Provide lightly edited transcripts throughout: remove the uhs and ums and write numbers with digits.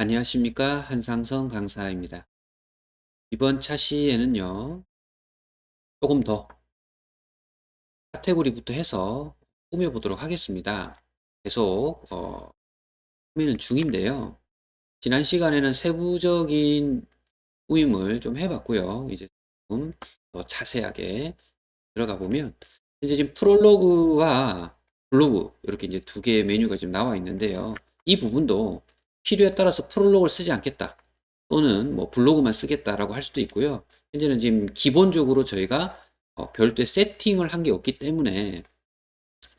안녕하십니까. 한상성 강사입니다. 이번 차시에는요, 조금 더 카테고리부터 해서 꾸며보도록 하겠습니다. 계속, 꾸미는 중인데요. 지난 시간에는 세부적인 꾸밈을 좀 해봤고요. 이제 조금 더 자세하게 들어가 보면, 이제 지금 프롤로그와 블로그, 이렇게 이제 두 개의 메뉴가 지금 나와 있는데요. 이 부분도 필요에 따라서 프롤로그를 쓰지 않겠다. 또는 뭐 블로그만 쓰겠다라고 할 수도 있고요. 현재는 지금 기본적으로 저희가 별도의 세팅을 한 게 없기 때문에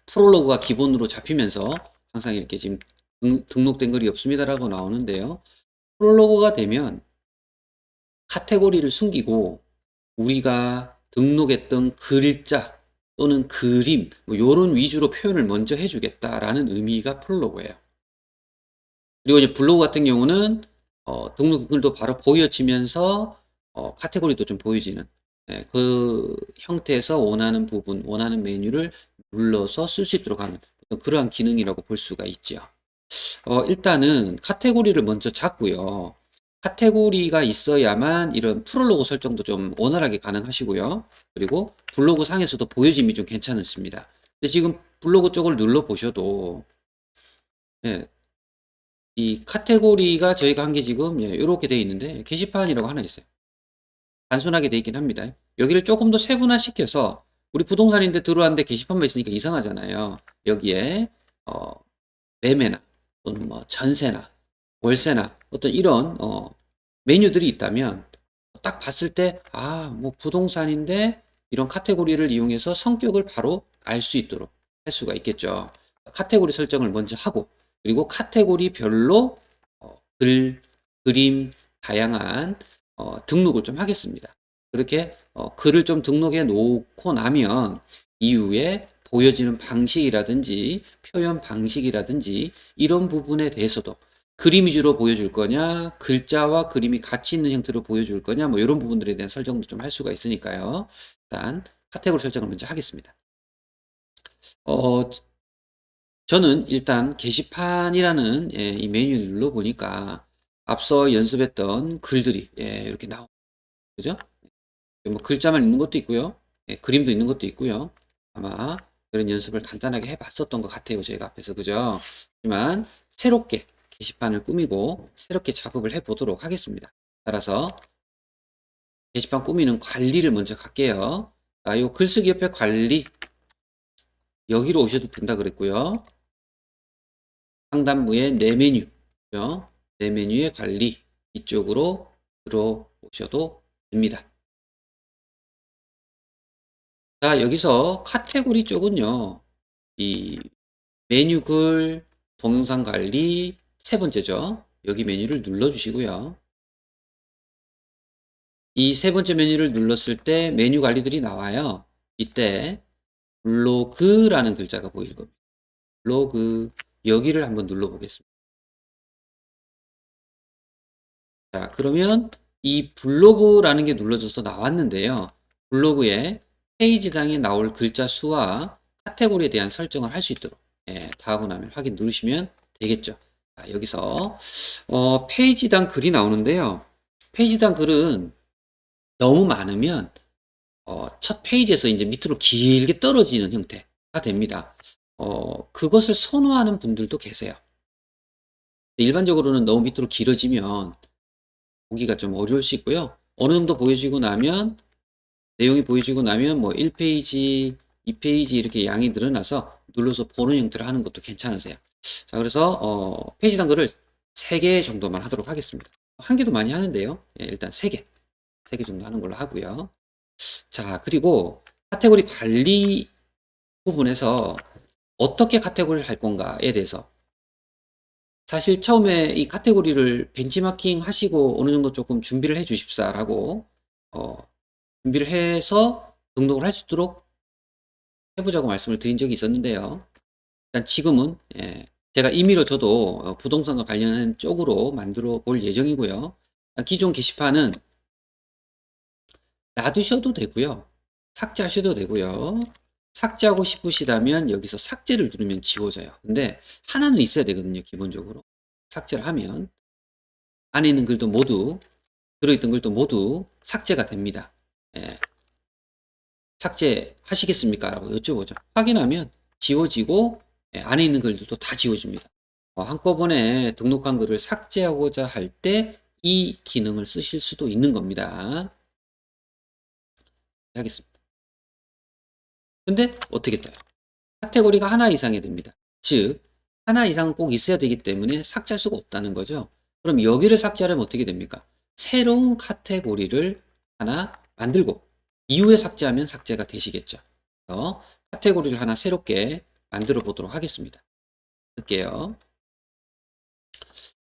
프롤로그가 기본으로 잡히면서 항상 이렇게 지금 등록된 글이 없습니다라고 나오는데요. 프롤로그가 되면 카테고리를 숨기고 우리가 등록했던 글자 또는 그림 뭐 이런 위주로 표현을 먼저 해주겠다라는 의미가 프롤로그예요. 그리고 이제 블로그 같은 경우는 등록 글도 바로 보여지면서 카테고리도 좀 보여지는 그 형태에서 원하는 부분, 원하는 메뉴를 눌러서 쓸 수 있도록 하는 그러한 기능이라고 볼 수가 있죠. 일단은 카테고리를 먼저 잡고요. 카테고리가 있어야만 이런 프롤로그 설정도 좀 원활하게 가능하시고요. 그리고 블로그 상에서도 보여짐이 좀 괜찮습니다. 근데 지금 블로그 쪽을 눌러 보셔도 예, 이 카테고리가 저희가 한 게 지금 이렇게 되어 있는데 게시판이라고 하나 있어요. 단순하게 되어 있긴 합니다. 여기를 조금 더 세분화시켜서 우리 부동산인데 들어왔는데 게시판만 있으니까 이상하잖아요. 여기에 어, 매매나 또는 뭐 전세나 월세나 어떤 이런 메뉴들이 있다면 딱 봤을 때 뭐 부동산인데 이런 카테고리를 이용해서 성격을 바로 알 수 있도록 할 수가 있겠죠. 카테고리 설정을 먼저 하고 그리고 카테고리별로 글, 그림, 다양한 등록을 좀 하겠습니다. 그렇게 글을 좀 등록해 놓고 나면 이후에 보여지는 방식이라든지 표현 방식이라든지 이런 부분에 대해서도 그림 위주로 보여줄 거냐, 글자와 그림이 같이 있는 형태로 보여줄 거냐, 뭐 이런 부분들에 대한 설정도 좀 할 수가 있으니까요. 일단 카테고리 설정을 먼저 하겠습니다. 어, 저는 일단 게시판이라는 이 메뉴를 눌러보니까 앞서 연습했던 글들이 이렇게 나오죠. 그죠? 뭐 글자만 있는 것도 있고요. 그림도 있는 것도 있고요. 아마 그런 연습을 간단하게 해봤었던 것 같아요. 제가 앞에서. 그죠? 하지만 새롭게 게시판을 꾸미고 새롭게 작업을 해보도록 하겠습니다. 따라서 게시판 꾸미는 관리를 먼저 갈게요. 요 글쓰기 옆에 관리 여기로 오셔도 된다 그랬고요. 상단부에 내 메뉴, 그죠? 내 메뉴의 관리 이쪽으로 들어오셔도 됩니다. 자, 여기서 카테고리 쪽은요. 이 메뉴 글, 동영상 관리 세 번째죠. 여기 메뉴를 눌러 주시고요. 이 세 번째 메뉴를 눌렀을 때 메뉴 관리들이 나와요. 이때 블로그라는 글자가 보일 겁니다. 블로그 여기를 한번 눌러 보겠습니다. 자, 그러면 이 블로그라는 게 눌러져서 나왔는데요. 블로그에 페이지당에 나올 글자 수와 카테고리에 대한 설정을 할 수 있도록 다 하고 나면 확인 누르시면 되겠죠. 자, 여기서 페이지당 글이 나오는데요. 페이지당 글은 너무 많으면 첫 페이지에서 이제 밑으로 길게 떨어지는 형태가 됩니다. 그것을 선호하는 분들도 계세요. 일반적으로는 너무 밑으로 길어지면 보기가 좀 어려울 수 있고요. 어느 정도 보여지고 나면 내용이 보여지고 나면 뭐 1페이지, 2페이지 이렇게 양이 늘어나서 눌러서 보는 형태로 하는 것도 괜찮으세요. 자, 그래서 페이지 단글을 3개 정도만 하도록 하겠습니다. 한 개도 많이 하는데요. 일단 3개, 3개 정도 하는 걸로 하고요. 자, 그리고 카테고리 관리 부분에서 어떻게 카테고리를 할 건가에 대해서 사실 처음에 이 카테고리를 벤치마킹 하시고 어느 정도 조금 준비를 해 주십사라고 어, 준비를 해서 등록을 할 수 있도록 해보자고 말씀을 드린 적이 있었는데요. 일단 지금은 제가 임의로 저도 부동산과 관련한 쪽으로 만들어 볼 예정이고요. 기존 게시판은 놔두셔도 되고요. 삭제하셔도 되고요. 삭제하고 싶으시다면 여기서 삭제를 누르면 지워져요. 근데 하나는 있어야 되거든요. 기본적으로. 삭제를 하면. 안에 있는 글도 모두, 들어있던 글도 모두 삭제가 됩니다. 예, 삭제하시겠습니까? 라고 여쭤보죠. 확인하면 지워지고, 예, 안에 있는 글들도 다 지워집니다. 한꺼번에 등록한 글을 삭제하고자 할 때 이 기능을 쓰실 수도 있는 겁니다. 하겠습니다. 근데 어떻게 떠요? 카테고리가 하나 이상이 됩니다. 즉, 하나 이상은 꼭 있어야 되기 때문에 삭제할 수가 없다는 거죠. 그럼 여기를 삭제하려면 어떻게 됩니까? 새로운 카테고리를 하나 만들고 이후에 삭제하면 삭제가 되시겠죠. 그래서 카테고리를 하나 새롭게 만들어 보도록 하겠습니다. 할게요.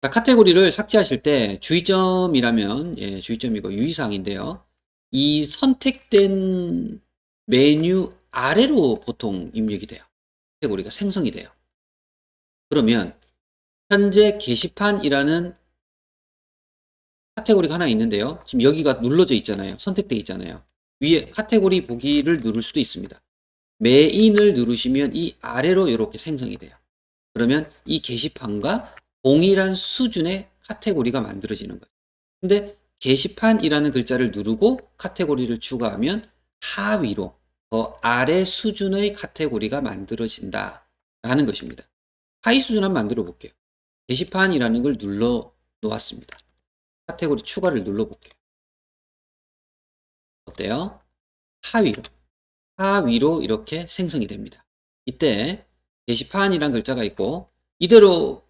자, 카테고리를 삭제하실 때 주의점이라면, 예, 주의점이고 유의사항인데요. 이 선택된 메뉴 아래로 보통 입력이 돼요. 카테고리가 생성이 돼요. 그러면 현재 게시판이라는 카테고리가 하나 있는데요. 지금 여기가 눌러져 있잖아요. 선택되어 있잖아요. 위에 카테고리 보기를 누를 수도 있습니다. 메인을 누르시면 이 아래로 이렇게 생성이 돼요. 그러면 이 게시판과 동일한 수준의 카테고리가 만들어지는 거죠. 근데 게시판이라는 글자를 누르고 카테고리를 추가하면 하위로 더 아래 수준의 카테고리가 만들어진다 라는 것입니다. 하위 수준 한번 만들어 볼게요. 게시판이라는 걸 눌러 놓았습니다. 카테고리 추가를 눌러 볼게요. 어때요? 하위로 하위로 이렇게 생성이 됩니다. 이때 게시판이란 글자가 있고 이대로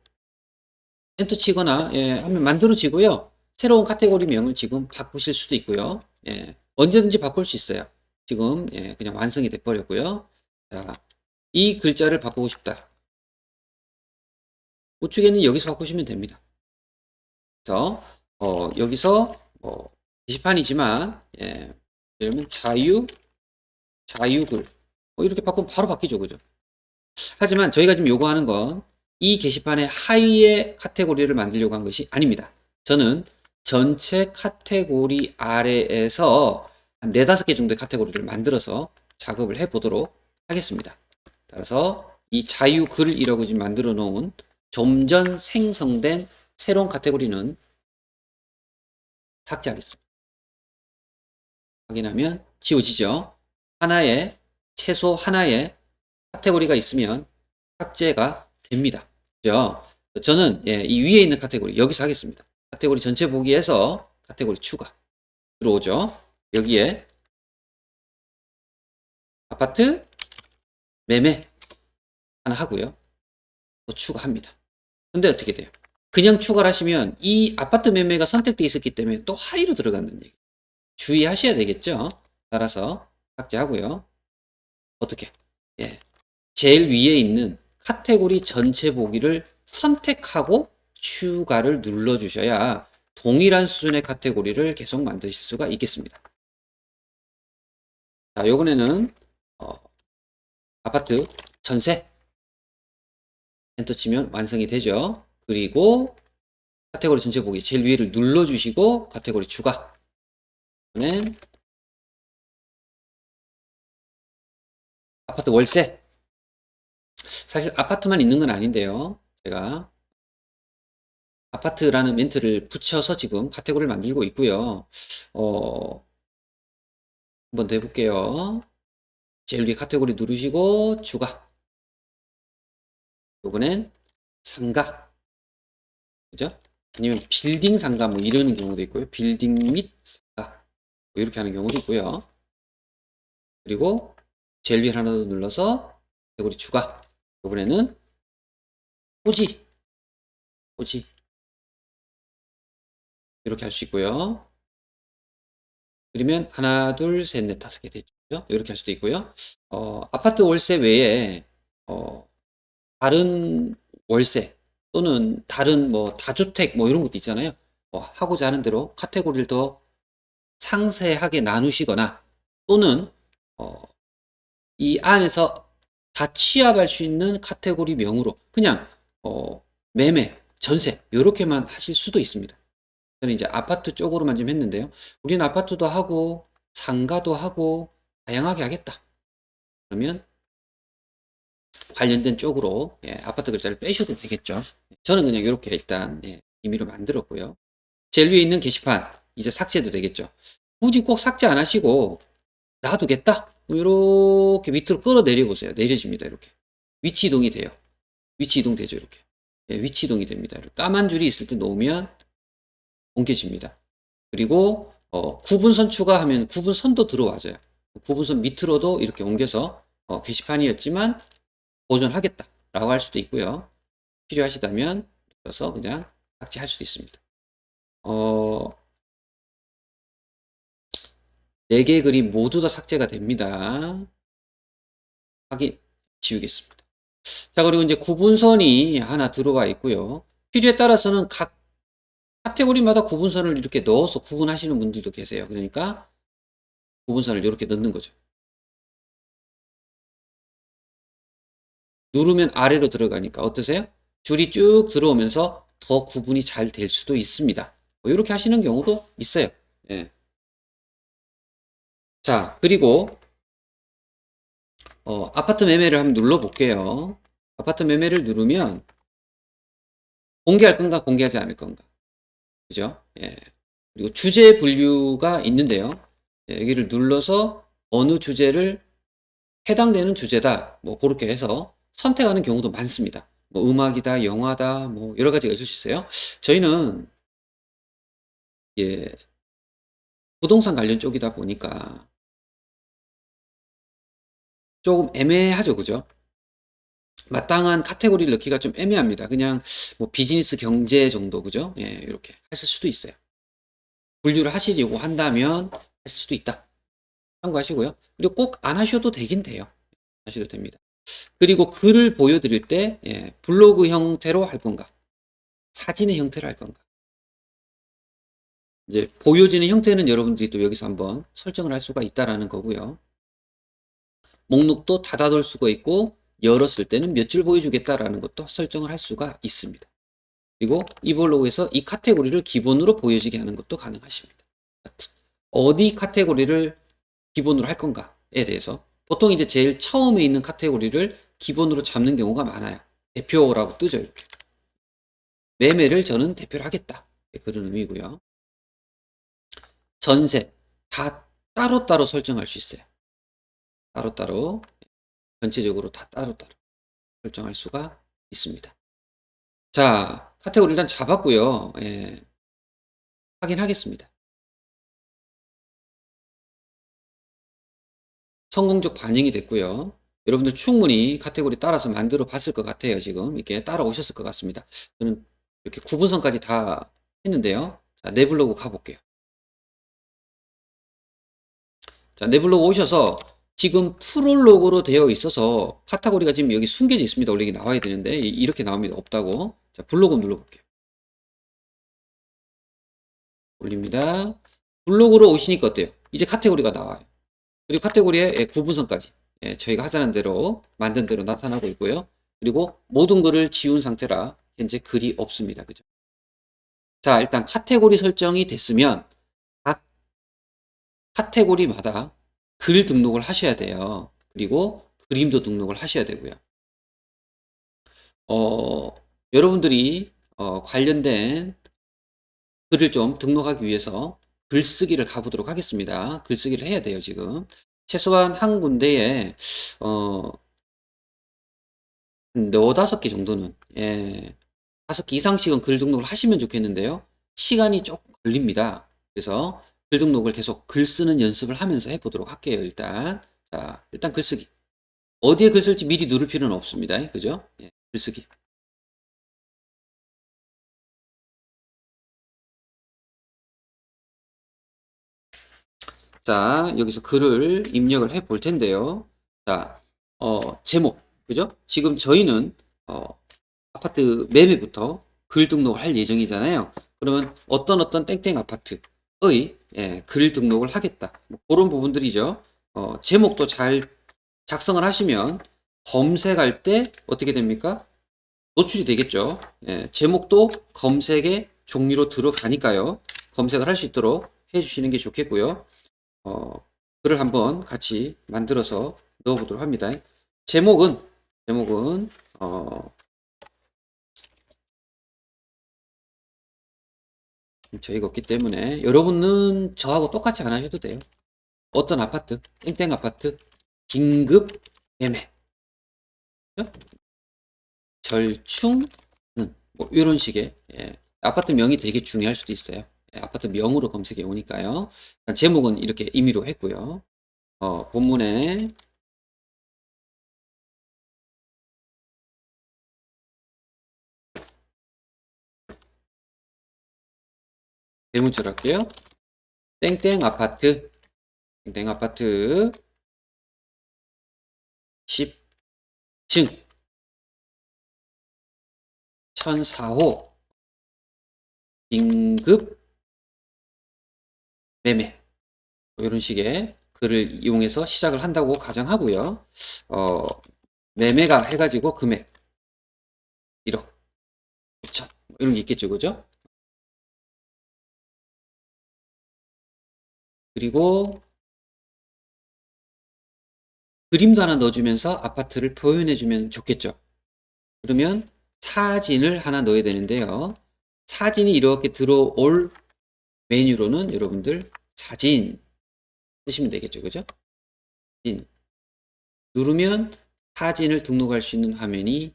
엔터 치거나, 예, 하면 만들어지고요. 새로운 카테고리명을 지금 바꾸실 수도 있고요. 예, 언제든지 바꿀 수 있어요. 지금, 예, 그냥 완성이 돼 버렸고요. 자, 이 글자를 바꾸고 싶다. 우측에는 여기서 바꾸시면 됩니다. 그래서 여기서 게시판이지만, 예, 예를 들면 자유글 이렇게 바꾸면 바로 바뀌죠, 그죠? 하지만 저희가 지금 요구하는 건 이 게시판의 하위에 카테고리를 만들려고 한 것이 아닙니다. 저는 전체 카테고리 아래에서 한 4-5개 정도의 카테고리를 만들어서 작업을 해 보도록 하겠습니다. 따라서 이 자유글이라고 지금 만들어 놓은 좀 전 생성된 새로운 카테고리는 삭제하겠습니다. 확인하면 지워지죠. 최소 하나의 카테고리가 있으면 삭제가 됩니다. 그죠? 저는, 예, 이 위에 있는 카테고리 여기서 하겠습니다. 카테고리 전체 보기에서 카테고리 추가 들어오죠. 여기에 아파트 매매 하나 하고요. 또 추가합니다. 근데 어떻게 돼요? 그냥 추가를 하시면 이 아파트 매매가 선택되어 있었기 때문에 또 하위로 들어간다는 얘기. 주의하셔야 되겠죠. 따라서 삭제하고요. 어떻게? 예, 제일 위에 있는 카테고리 전체 보기를 선택하고 추가를 눌러주셔야 동일한 수준의 카테고리를 계속 만드실 수가 있겠습니다. 자, 요번에는 아파트 전세 엔터 치면 완성이 되죠. 그리고 카테고리 전체 보기 제일 위를 눌러주시고 카테고리 추가. 그러면 아파트 월세. 사실 아파트만 있는 건 아닌데요. 제가 아파트라는 멘트를 붙여서 지금 카테고리를 만들고 있고요. 한번 더 해볼게요. 제일 위에 카테고리 누르시고 추가. 요번엔 상가. 그죠? 아니면 빌딩 상가 뭐 이러는 경우도 있고요. 빌딩 및 상가. 뭐 이렇게 하는 경우도 있고요. 그리고 제일 위에 하나 더 눌러서 카테고리 추가. 요번에는 토지. 토지. 이렇게 할 수 있고요. 그러면 하나, 둘, 셋, 넷, 5개 됐죠. 이렇게 할 수도 있고요. 아파트 월세 외에 다른 월세 또는 다른 뭐 다주택 뭐 이런 것도 있잖아요. 하고자 하는 대로 카테고리를 더 상세하게 나누시거나 또는 이 안에서 다 취합할 수 있는 카테고리 명으로 그냥 매매, 전세 이렇게만 하실 수도 있습니다. 저는 이제 아파트 쪽으로만 좀 했는데요. 우리는 아파트도 하고 상가도 하고 다양하게 하겠다. 그러면 관련된 쪽으로, 예, 아파트 글자를 빼셔도 되겠죠. 저는 그냥 이렇게 일단, 예, 임의로 만들었고요. 제일 위에 있는 게시판 이제 삭제도 되겠죠. 굳이 꼭 삭제 안 하시고 놔두겠다. 이렇게 밑으로 끌어내려 보세요. 내려집니다. 이렇게 위치 이동이 돼요. 위치 이동 되죠. 이렇게 위치 이동이 됩니다. 까만 줄이 있을 때 놓으면 옮겨집니다. 그리고 구분선 추가하면 구분선도 들어와줘요. 구분선 밑으로도 이렇게 옮겨서 게시판이었지만 보존하겠다라고 할 수도 있고요. 필요하시다면 그래서 그냥 삭제할 수도 있습니다. 4개의 그림 모두 다 삭제가 됩니다. 확인, 지우겠습니다. 자, 그리고 이제 구분선이 하나 들어와 있고요. 필요에 따라서는 각 카테고리마다 구분선을 이렇게 넣어서 구분하시는 분들도 계세요. 그러니까 구분선을 이렇게 넣는 거죠. 누르면 아래로 들어가니까 어떠세요? 줄이 쭉 들어오면서 더 구분이 잘 될 수도 있습니다. 이렇게 하시는 경우도 있어요. 예. 자, 그리고 아파트 매매를 한번 눌러볼게요. 아파트 매매를 누르면 공개할 건가 공개하지 않을 건가. 그죠? 예. 그리고 주제 분류가 있는데요. 예, 여기를 눌러서 어느 주제를 해당되는 주제다. 뭐 그렇게 해서 선택하는 경우도 많습니다. 뭐 음악이다, 영화다, 뭐 여러 가지가 있을 수 있어요. 저희는 예, 부동산 관련 쪽이다 보니까 조금 애매하죠, 그죠? 마땅한 카테고리를 넣기가 좀 애매합니다. 그냥 뭐 비즈니스 경제 정도, 그죠? 예, 이렇게 하실 수도 있어요. 분류를 하시려고 한다면 할 수도 있다. 참고하시고요. 그리고 꼭 안 하셔도 되긴 돼요. 하셔도 됩니다. 그리고 글을 보여드릴 때 예, 블로그 형태로 할 건가, 사진의 형태로 할 건가. 이제 보여지는 형태는 여러분들이 또 여기서 한번 설정을 할 수가 있다라는 거고요. 목록도 닫아둘 수가 있고 열었을 때는 몇 줄 보여주겠다라는 것도 설정을 할 수가 있습니다. 그리고 이 블로그에서 이 카테고리를 기본으로 보여지게 하는 것도 가능하십니다. 어디 카테고리를 기본으로 할 건가에 대해서 보통 이제 제일 처음에 있는 카테고리를 기본으로 잡는 경우가 많아요. 대표라고 뜨죠. 이렇게. 매매를 저는 대표를 하겠다. 그런 의미고요. 전세 다 따로따로 설정할 수 있어요. 따로따로 전체적으로 다 따로따로 설정할 수가 있습니다. 자, 카테고리 일단 잡았고요. 예, 확인하겠습니다. 성공적 반영이 됐고요. 여러분들 충분히 카테고리 따라서 만들어 봤을 것 같아요. 지금 이렇게 따라오셨을 것 같습니다. 저는 이렇게 구분선까지 다 했는데요. 자, 내 블로그 가볼게요. 자, 내 블로그 오셔서 지금 프롤로그로 되어 있어서 카테고리가 지금 여기 숨겨져 있습니다. 원래 이게 나와야 되는데 이렇게 나옵니다. 없다고. 자, 블로그 눌러볼게요. 올립니다. 블로그로 오시니까 어때요? 이제 카테고리가 나와요. 그리고 카테고리에 구분선까지 저희가 하자는 대로 만든 대로 나타나고 있고요. 그리고 모든 글을 지운 상태라 현재 글이 없습니다. 그죠? 자, 일단 카테고리 설정이 됐으면 각 카테고리마다 글 등록을 하셔야 돼요. 그리고 그림도 등록을 하셔야 되고요. 여러분들이 관련된 글을 좀 등록하기 위해서 글쓰기를 가보도록 하겠습니다. 글쓰기를 해야 돼요, 지금. 최소한 한 군데에, 너다섯 개 정도는, 예, 5개 이상씩은 글 등록을 하시면 좋겠는데요. 시간이 조금 걸립니다. 그래서 글 등록을 계속 글 쓰는 연습을 하면서 해보도록 할게요, 일단. 자, 일단 글쓰기. 어디에 글 쓸지 미리 누를 필요는 없습니다. 그죠? 예, 글쓰기. 자, 여기서 글을 입력을 해 볼 텐데요. 자, 제목. 그죠? 지금 저희는, 아파트 매매부터 글 등록을 할 예정이잖아요. 그러면 어떤 땡땡 아파트의 글 등록을 하겠다. 뭐 그런 부분들이죠. 제목도 잘 작성을 하시면 검색할 때 어떻게 됩니까? 노출이 되겠죠. 예, 제목도 검색의 종류로 들어가니까요. 검색을 할 수 있도록 해주시는 게 좋겠고요. 어, 글을 한번 같이 만들어서 넣어보도록 합니다. 제목은 저희가 없기 때문에 여러분은 저하고 똑같이 안 하셔도 돼요. 어떤 아파트, 땡땡 아파트, 긴급 매매, 그죠? 절충은 뭐 이런 식의 아파트 명이 되게 중요할 수도 있어요. 아파트 명으로 검색해 오니까요. 제목은 이렇게 임의로 했고요. 본문에 대문자로 할게요. 땡땡 아파트, 땡땡 아파트 10층 1004호 긴급 매매 뭐 이런 식의 글을 이용해서 시작을 한다고 가정하고요. 어, 매매가 해가지고 금액 1억 5천 뭐 이런 게 있겠죠, 그죠? 그리고 그림도 하나 넣어주면서 아파트를 표현해주면 좋겠죠. 그러면 사진을 하나 넣어야 되는데요. 사진이 이렇게 들어올 메뉴로는 여러분들 사진 쓰시면 되겠죠, 그죠? 사진 누르면 사진을 등록할 수 있는 화면이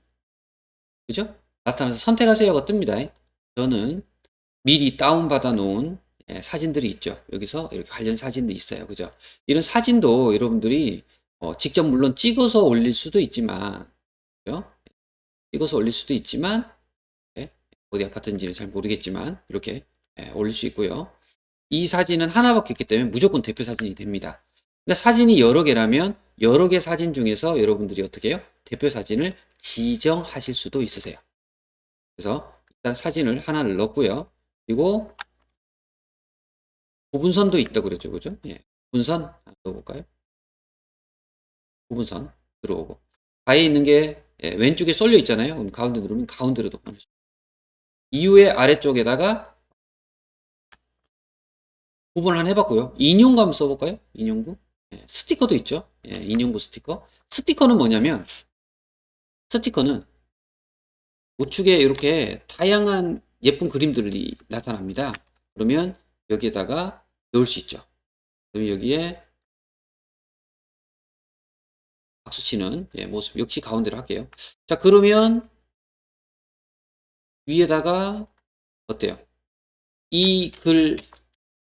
그죠? 나타나서 선택하세요가 뜹니다. 저는 미리 다운받아 놓은 사진들이 있죠. 여기서 이렇게 관련 사진도 있어요. 그죠? 이런 사진도 여러분들이 직접 물론 찍어서 올릴 수도 있지만 그죠? 찍어서 올릴 수도 있지만 예, 어디 아파트인지는 잘 모르겠지만 이렇게 올릴 수 있고요. 이 사진은 하나밖에 없기 때문에 무조건 대표 사진이 됩니다. 근데 사진이 여러 개라면 여러 개 사진 중에서 여러분들이 어떻게 해요? 대표 사진을 지정하실 수도 있으세요. 그래서 일단 사진을 하나를 넣고요. 그리고 구분선도 있다고 그랬죠. 그죠? 예. 구분선 하나 넣어볼까요? 구분선 들어오고. 바에 있는 게 왼쪽에 쏠려 있잖아요. 그럼 가운데 누르면 가운데로도 보내죠. 이후에 아래쪽에다가 구분을 하나 해봤고요. 인용구 한번 써볼까요? 인용구. 스티커도 있죠. 인용구 스티커. 스티커는 뭐냐면 스티커는 우측에 이렇게 다양한 예쁜 그림들이 나타납니다. 그러면 여기에다가 넣을 수 있죠. 그럼 여기에 박수치는 모습 역시 가운데로 할게요. 자, 그러면 위에다가 어때요? 이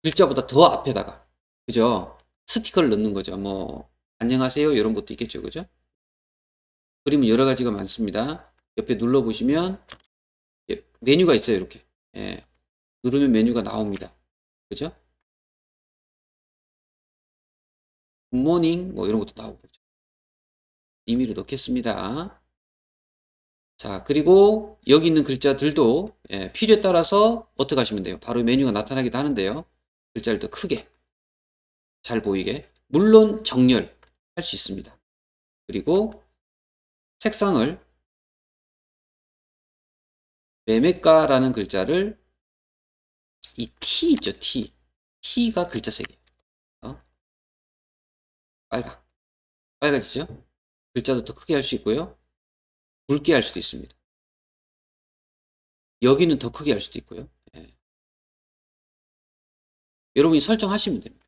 글자보다 더 앞에다가 그죠? 스티커를 넣는 거죠. 뭐 안녕하세요 이런 것도 있겠죠, 그죠? 그림은 여러 가지가 많습니다. 옆에 눌러 보시면 메뉴가 있어요, 이렇게. 누르면 메뉴가 나옵니다. 그죠? 굿모닝 뭐 이런 것도 나오고 임의로 넣겠습니다. 자, 그리고 여기 있는 글자들도 필요에 따라서 어떻게 하시면 돼요? 바로 메뉴가 나타나기도 하는데요. 글자를 더 크게 잘 보이게 물론 정렬할 수 있습니다. 그리고 색상을 매매가라는 글자를 이 T 있죠, T. T가 글자 색이에요. 빨가지죠? 글자도 더 크게 할 수 있고요. 굵게 할 수도 있습니다. 여기는 더 크게 할 수도 있고요. 여러분이 설정하시면 됩니다.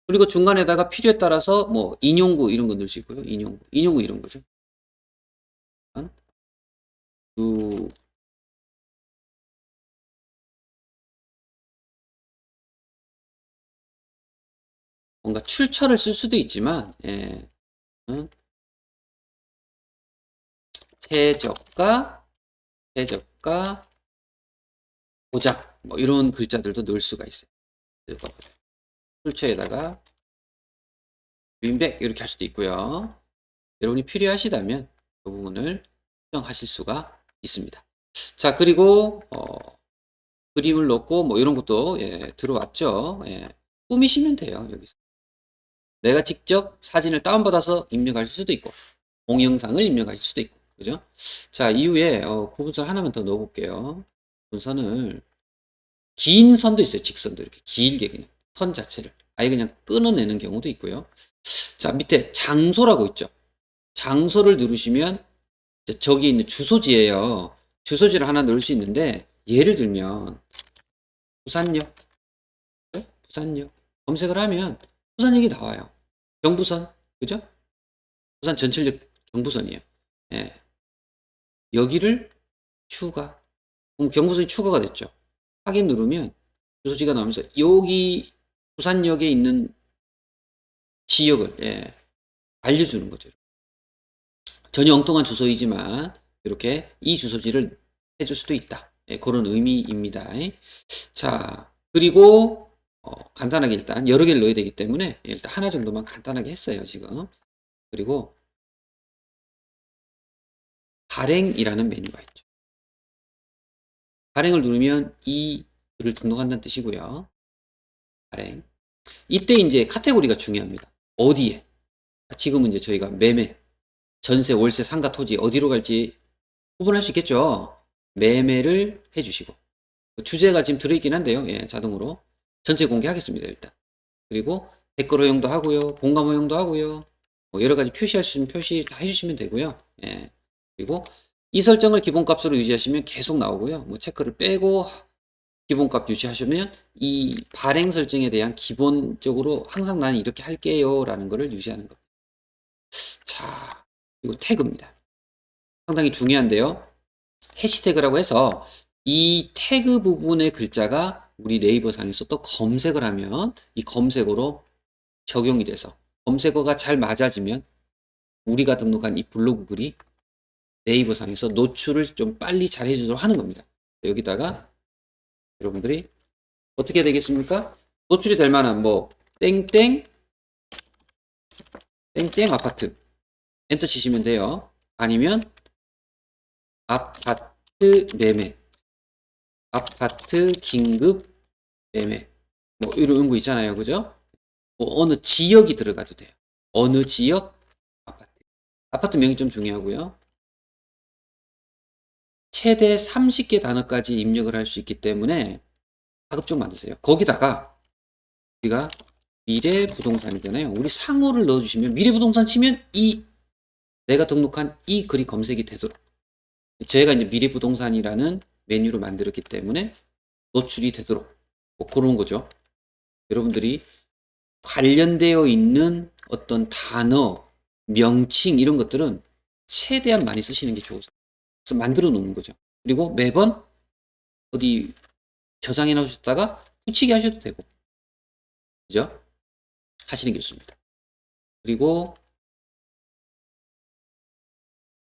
그리고 중간에다가 필요에 따라서 뭐 인용구 이런 거 넣을 수 있고요. 인용구 이런 거죠. 두 뭔가 출처를 쓸 수도 있지만 최저가 최저가 보장 뭐 이런 글자들도 넣을 수가 있어요. 출처에다가 윈백 이렇게 할 수도 있고요. 여러분이 필요하시다면 그 부분을 수정하실 수가 있습니다. 자, 그리고 그림을 넣고 뭐 이런 것도 들어왔죠. 꾸미시면 돼요. 여기서 내가 직접 사진을 다운받아서 입력할 수도 있고 동영상을 입력하실 수도 있고 그죠? 자, 이후에 구분선 하나만 더 넣어볼게요. 구분선을 긴 선도 있어요. 직선도 이렇게 길게 그냥 선 자체를 아예 그냥 끊어내는 경우도 있고요. 자, 밑에 장소라고 있죠. 장소를 누르시면 저기 있는 주소지예요. 주소지를 하나 넣을 수 있는데 예를 들면 부산역, 그죠? 부산역 검색을 하면 부산역이 나와요. 경부선, 그죠? 부산 전철역 경부선이에요. 예. 여기를 추가. 그럼 경부선이 추가가 됐죠. 확인 누르면 주소지가 나오면서 여기 부산역에 있는 지역을 예, 알려주는 거죠. 전혀 엉뚱한 주소이지만 이렇게 이 주소지를 해줄 수도 있다. 예, 그런 의미입니다. 자, 그리고 간단하게 일단 여러 개를 넣어야 되기 때문에 일단 하나 정도만 간단하게 했어요, 지금. 그리고 발행이라는 메뉴가 있죠. 발행을 누르면 이 글을 등록한다는 뜻이고요. 발행. 이때 이제 카테고리가 중요합니다. 어디에? 지금은 이제 저희가 매매, 전세, 월세, 상가, 토지 어디로 갈지 구분할 수 있겠죠. 매매를 해주시고 주제가 지금 들어있긴 한데요. 예, 자동으로 전체 공개하겠습니다. 일단. 그리고 댓글 허용도 하고요. 공감 허용도 하고요. 뭐 여러 가지 표시할 수 있는 표시 다 해주시면 되고요. 예. 그리고 이 설정을 기본값으로 유지하시면 계속 나오고요. 뭐 체크를 빼고 기본값 유지하시면 이 발행 설정에 대한 기본적으로 항상 나는 이렇게 할게요 라는 거를 유지하는 겁니다. 자, 그리고 태그입니다. 상당히 중요한데요. 해시태그라고 해서 이 태그 부분의 글자가 우리 네이버 상에서 또 검색을 하면 이 검색어로 적용이 돼서 검색어가 잘 맞아지면 우리가 등록한 이 블로그 글이 네이버 상에서 노출을 좀 빨리 잘 해주도록 하는 겁니다. 여기다가 여러분들이 어떻게 되겠습니까? 노출이 될 만한 뭐 땡땡 땡땡 아파트 엔터 치시면 돼요. 아니면 아파트 매매 아파트 긴급 매매 뭐 이런 거 있잖아요. 그죠? 뭐 어느 지역이 들어가도 돼요. 어느 지역 아파트. 아파트 명이 좀 중요하고요. 최대 30개 단어까지 입력을 할 수 있기 때문에 가급적 만드세요. 거기다가 우리가 미래부동산이잖아요. 우리 상호를 넣어주시면 미래부동산 치면 이 내가 등록한 이 글이 검색이 되도록 제가 이제 미래부동산이라는 메뉴를 만들었기 때문에 노출이 되도록 뭐 그런 거죠. 여러분들이 관련되어 있는 어떤 단어, 명칭 이런 것들은 최대한 많이 쓰시는 게 좋으세요. 그래서 만들어 놓는 거죠. 그리고 매번 어디 저장해 놓으셨다가 붙이기 하셔도 되고 그죠? 하시는 게 좋습니다. 그리고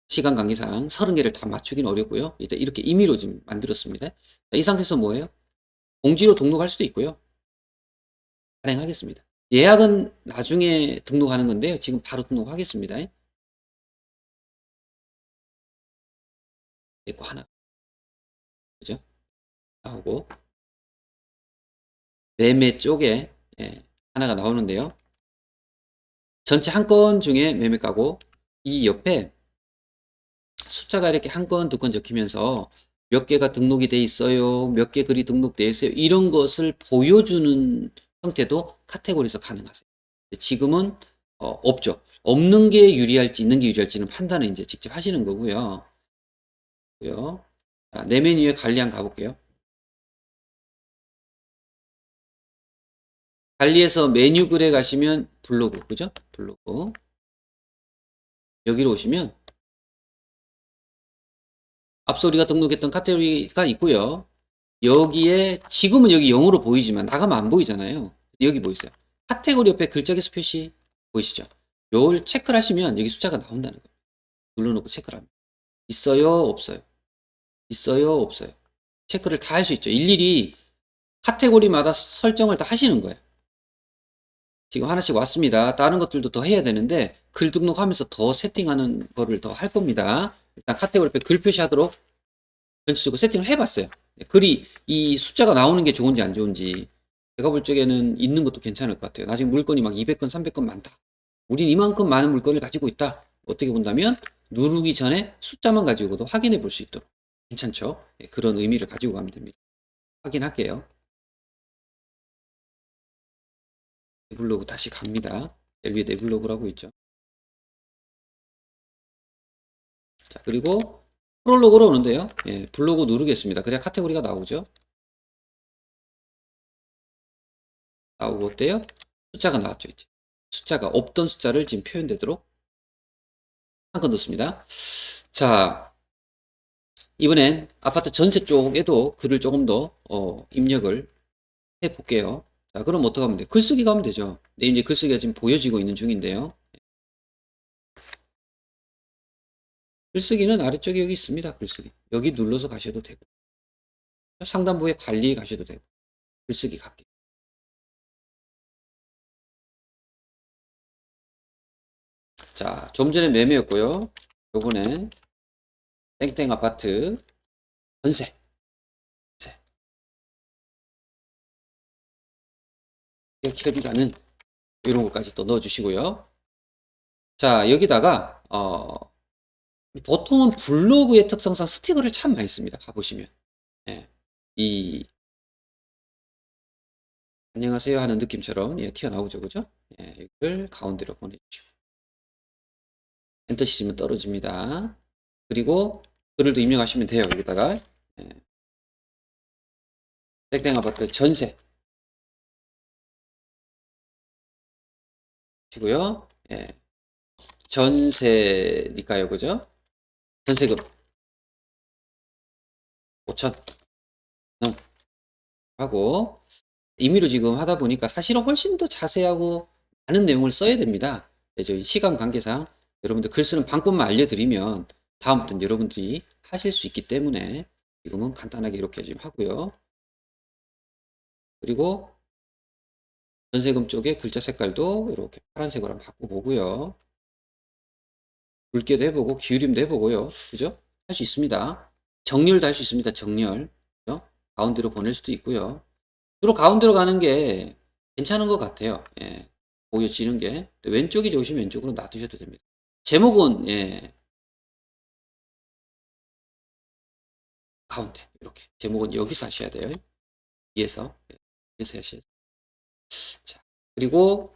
시간 관계상 30개를 다 맞추기는 어렵고요. 일단 이렇게 임의로 좀 만들었습니다. 이 상태에서 뭐예요? 공지로 등록할 수도 있고요. 발행하겠습니다. 예약은 나중에 등록하는 건데요. 지금 바로 등록하겠습니다. 내거 하나. 그죠? 나오고 매매 쪽에 예, 하나가 나오는데요. 전체 한 건 중에 매매가고 이 옆에 숫자가 이렇게 한 건, 두 건 적히면서 몇 개가 등록이 돼 있어요. 몇 개 글이 등록돼 있어요. 이런 것을 보여주는 형태도 카테고리에서 가능하세요. 지금은 없죠. 없는 게 유리할지 있는 게 유리할지는 판단을 이제 직접 하시는 거고요. 자, 내 메뉴에 관리한 가볼게요. 관리해서 메뉴 글에 가시면 블로그, 그죠? 블로그. 여기로 오시면 앞서 우리가 등록했던 카테고리가 있고요. 여기에 지금은 여기 0으로 보이지만 나가면 안 보이잖아요. 여기 보이세요? 카테고리 옆에 글자 개수 표시 보이시죠? 요걸 체크를 하시면 여기 숫자가 나온다는 거예요. 눌러놓고 체크를 하면 있어요, 없어요? 있어요, 없어요? 체크를 다 할 수 있죠. 일일이 카테고리마다 설정을 다 하시는 거예요. 지금 하나씩 왔습니다. 다른 것들도 더 해야 되는데 글 등록하면서 더 세팅하는 거를 더 할 겁니다. 일단 카테고리 옆에 글 표시하도록 전체적으로 세팅을 해봤어요. 글이 이 숫자가 나오는 게 좋은지 안 좋은지 제가 볼 적에는 있는 것도 괜찮을 것 같아요. 나중에 물건이 막 200건, 300건 많다. 우린 이만큼 많은 물건을 가지고 있다. 어떻게 본다면 누르기 전에 숫자만 가지고도 확인해 볼 수 있도록 괜찮죠? 그런 의미를 가지고 가면 됩니다. 확인할게요. 네블로그 다시 갑니다. 위에 네블로그라고 있죠. 자, 그리고 프롤로그로 오는데요. 예, 블로그 누르겠습니다. 그래야 카테고리가 나오죠. 나오고 어때요? 숫자가 나왔죠, 이제. 숫자가 없던 숫자를 지금 표현되도록 한 건 넣습니다. 자, 이번엔 아파트 전세 쪽에도 글을 조금 더 입력을 해 볼게요. 자, 그럼 어떻게 하면 돼요? 글쓰기 가면 되죠. 네, 이제 글쓰기가 지금 보여지고 있는 중인데요. 글쓰기는 아래쪽에 여기 있습니다. 글쓰기. 여기 눌러서 가셔도 되고. 상단부에 관리 가셔도 되고. 글쓰기 갈게요. 자, 좀 전에 매매였고요. 요번엔 땡땡 아파트 전세. 혈이라는 이런 것까지 또 넣어주시고요. 자, 여기다가 보통은 블로그의 특성상 스티커를 참 많이 씁니다. 가보시면. 예, 이 안녕하세요 하는 느낌처럼 예, 튀어나오죠. 그죠? 예, 이걸 가운데로 보내주시고 엔터 치시면 떨어집니다. 그리고 글을 또 입력하시면 돼요. 여기다가 예, 땡땡 아파트 전세 치고요. 예, 전세니까요. 그죠? 전세금 5천 하고 임의로 지금 하다 보니까 사실은 훨씬 더 자세하고 많은 내용을 써야 됩니다. 저희 시간 관계상 여러분들 글 쓰는 방법만 알려드리면 다음부터는 여러분들이 하실 수 있기 때문에 지금은 간단하게 이렇게 지금 하고요. 그리고 전세금 쪽에 글자 색깔도 이렇게 파란색으로 한번 바꿔보고요. 굵게도 해보고 기울임도 해보고요. 그죠? 할 수 있습니다. 정렬도 할 수 있습니다. 정렬. 그죠? 가운데로 보낼 수도 있고요. 주로 가운데로 가는 게 괜찮은 것 같아요. 예, 보여지는 게. 왼쪽이 좋으시면 왼쪽으로 놔두셔도 됩니다. 제목은, 예, 가운데. 이렇게. 제목은 여기서 하셔야 돼요. 위에서. 예, 위에서 하셔야 돼요. 자, 그리고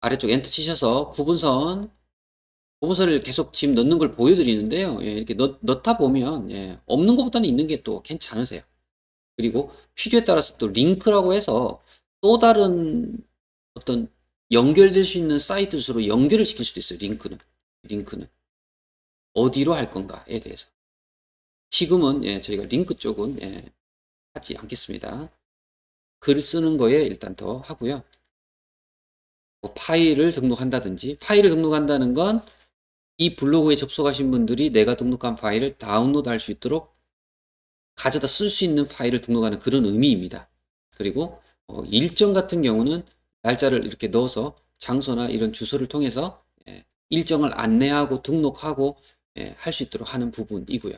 아래쪽 엔터 치셔서 구분선을 계속 지금 넣는 걸 보여드리는데요. 예, 이렇게 넣다 보면, 예, 없는 것보다는 있는 게 또 괜찮으세요. 그리고 필요에 따라서 또 링크라고 해서 또 다른 어떤 연결될 수 있는 사이트로 연결을 시킬 수도 있어요. 링크는 어디로 할 건가에 대해서. 지금은 예, 저희가 링크 쪽은 예, 하지 않겠습니다. 글 쓰는 거에 일단 더 하고요. 뭐 파일을 등록한다든지 파일을 등록한다는 건 이 블로그에 접속하신 분들이 내가 등록한 파일을 다운로드 할 수 있도록 가져다 쓸 수 있는 파일을 등록하는 그런 의미입니다. 그리고 일정 같은 경우는 날짜를 이렇게 넣어서 장소나 이런 주소를 통해서 예, 일정을 안내하고 등록하고 예, 할 수 있도록 하는 부분이고요.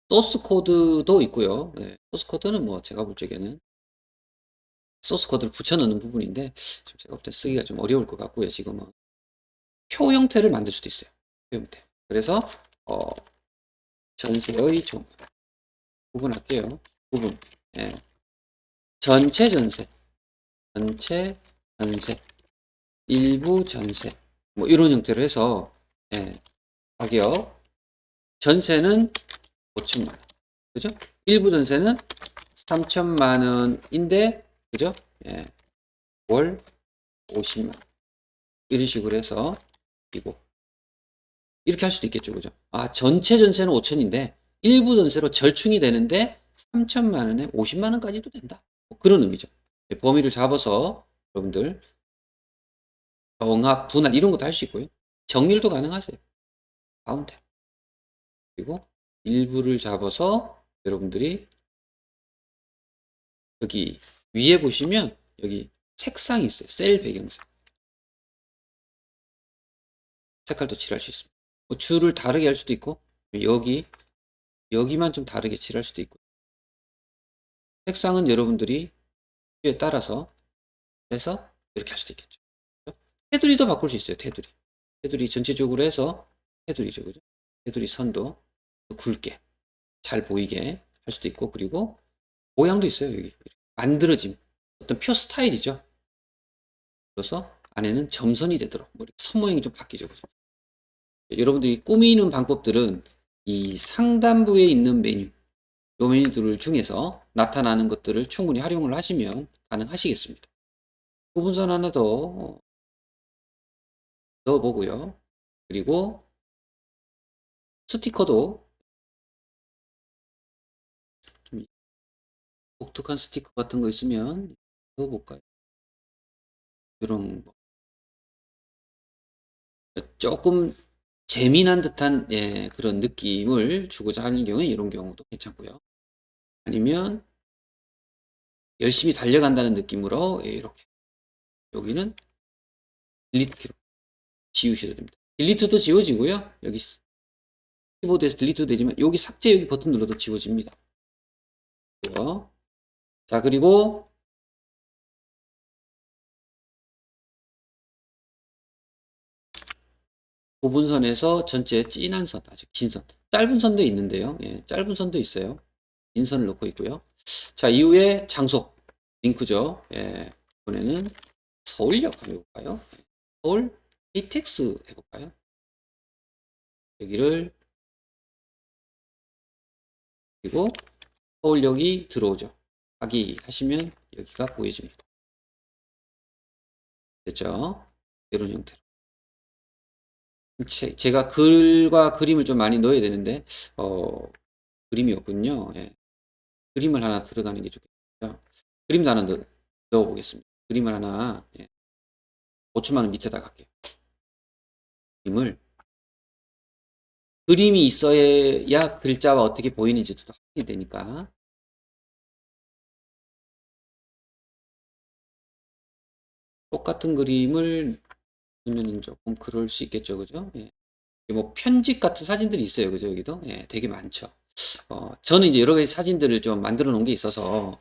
소스 코드도 있고요. 예, 소스 코드는 뭐 제가 볼 적에는 소스 코드를 붙여넣는 부분인데 좀 제가 볼 때 쓰기가 좀 어려울 것 같고요. 지금은 표 형태를 만들 수도 있어요. 표 형태. 그래서 어, 전세의 좀 구분할게요. 구분. 예. 전체 전세, 전체 전세, 일부 전세, 뭐 이런 형태로 해서 예, 가격 전세는 5천만 원, 그죠? 일부 전세는 3천만 원인데, 그죠? 예, 월 50만 원 이런 식으로 해서 이고 이렇게 할 수도 있겠죠, 그죠? 아, 전체 전세는 5천인데 일부 전세로 절충이 되는데 3천만 원에 50만 원까지도 된다. 뭐 그런 의미죠. 범위를 잡아서 여러분들 정합, 분할 이런 것도 할 수 있고요. 정밀도 가능하세요. 가운데. 그리고 일부를 잡아서 여러분들이 여기 위에 보시면 여기 색상이 있어요. 셀 배경색. 색깔도 칠할 수 있습니다. 뭐 줄을 다르게 할 수도 있고 여기만 좀 다르게 칠할 수도 있고 색상은 여러분들이 필요에 따라서 해서 이렇게 할 수도 있겠죠. 테두리도 바꿀 수 있어요. 테두리 전체적으로 해서 테두리죠. 그죠? 테두리 선도 굵게 잘 보이게 할 수도 있고 그리고 모양도 있어요. 여기 만들어짐 어떤 표 스타일이죠. 그래서 안에는 점선이 되도록 뭐 선 모양이 좀 바뀌죠. 그죠? 여러분들이 꾸미는 방법들은 이 상단부에 있는 메뉴 요 메뉴들 중에서 나타나는 것들을 충분히 활용을 하시면 가능하시겠습니다. 구분선 하나 더 넣어보고요. 그리고 스티커도 좀 독특한 스티커 같은 거 있으면 넣어볼까요? 이런 거. 조금 재미난 듯한 예, 그런 느낌을 주고자 하는 경우에 이런 경우도 괜찮고요. 아니면 열심히 달려간다는 느낌으로 예, 이렇게 여기는 딜리트키로 지우셔도 됩니다. 딜리트도 지워지고요. 여기 키보드에서 딜리트도 되지만 여기 삭제 여기 버튼 눌러도 지워집니다. 자, 그리고 구분선에서 전체 진한 선, 아주 긴 선, 짧은 선도 있는데요. 예, 짧은 선도 있어요. 긴 선을 넣고 있고요. 자, 이후에 장소, 링크죠. 예, 이번에는 서울역 한번 해볼까요? 서울 KTX 해볼까요? 여기를, 그리고 서울역이 들어오죠. 확인하시면 여기가 보여집니다. 됐죠? 이런 형태로. 제가 글과 그림을 좀 많이 넣어야 되는데, 그림이 없군요. 예. 그림을 하나 들어가는 게 좋겠죠. 그림도 하나 넣어보겠습니다. 그림을 하나, 예. 5천만 원 밑에다 갈게요. 그림이 있어야 글자와 어떻게 보이는지도 확인이 되니까. 똑같은 그림을 넣으면 조금 그럴 수 있겠죠. 그죠? 예. 뭐 편집 같은 사진들이 있어요. 그죠? 여기도? 예, 되게 많죠. 저는 이제 여러 가지 사진들을 좀 만들어 놓은 게 있어서,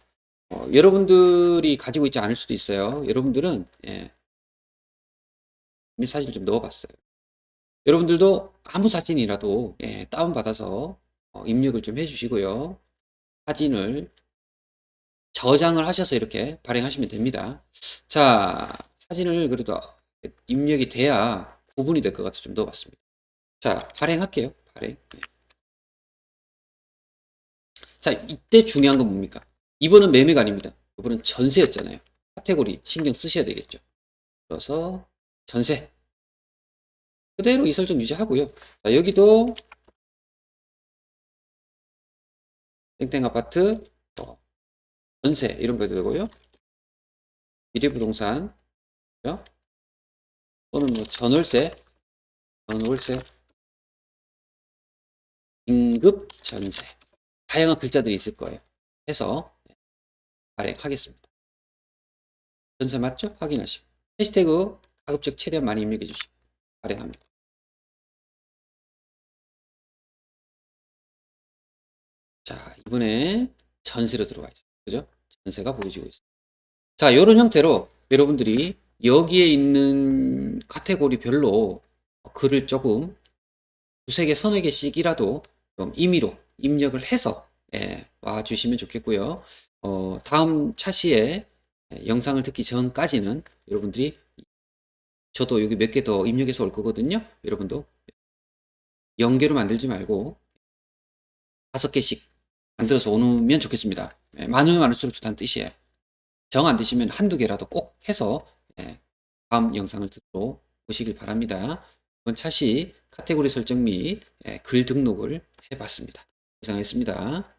여러분들이 가지고 있지 않을 수도 있어요. 여러분들은, 예, 이미 사진을 좀 넣어봤어요. 여러분들도 아무 사진이라도, 예, 다운받아서, 입력을 좀 해주시고요. 사진을 저장을 하셔서 이렇게 발행하시면 됩니다. 자, 사진을 그래도 입력이 돼야 구분이 될 것 같아서 좀 넣어봤습니다. 자, 발행할게요. 발행. 네. 자, 이때 중요한 건 뭡니까? 이번은 매매가 아닙니다. 이번은 전세였잖아요. 카테고리 신경 쓰셔야 되겠죠. 그래서 전세. 그대로 이 설정 유지하고요. 자, 여기도 땡땡 아파트, 전세 이런 거 되고요. 미래부동산, 그죠? 또는 뭐 전월세, 전월세, 긴급 전세. 다양한 글자들이 있을 거예요. 해서 발행하겠습니다. 전세 맞죠? 확인하시고. 해시태그 가급적 최대한 많이 입력해 주시고 발행합니다. 자, 이번에 전세로 들어와 있어요. 그죠? 전세가 보여지고 있어요. 자, 이런 형태로 여러분들이 여기에 있는 카테고리별로 글을 조금 두세 개, 서너 개씩이라도 좀 임의로 입력을 해서 예, 와 주시면 좋겠고요. 다음 차시에 영상을 듣기 전까지는 여러분들이 저도 여기 몇 개 더 입력해서 올 거거든요. 여러분도 0개로 만들지 말고 5개씩 만들어서 오면 좋겠습니다. 예, 많으면 많을수록 좋다는 뜻이에요. 정 안 되시면 한두 개라도 꼭 해서 예, 다음 영상을 듣고 오시길 바랍니다. 이번 차시 카테고리 설정 및 글 등록을 해봤습니다. 고생하셨습니다.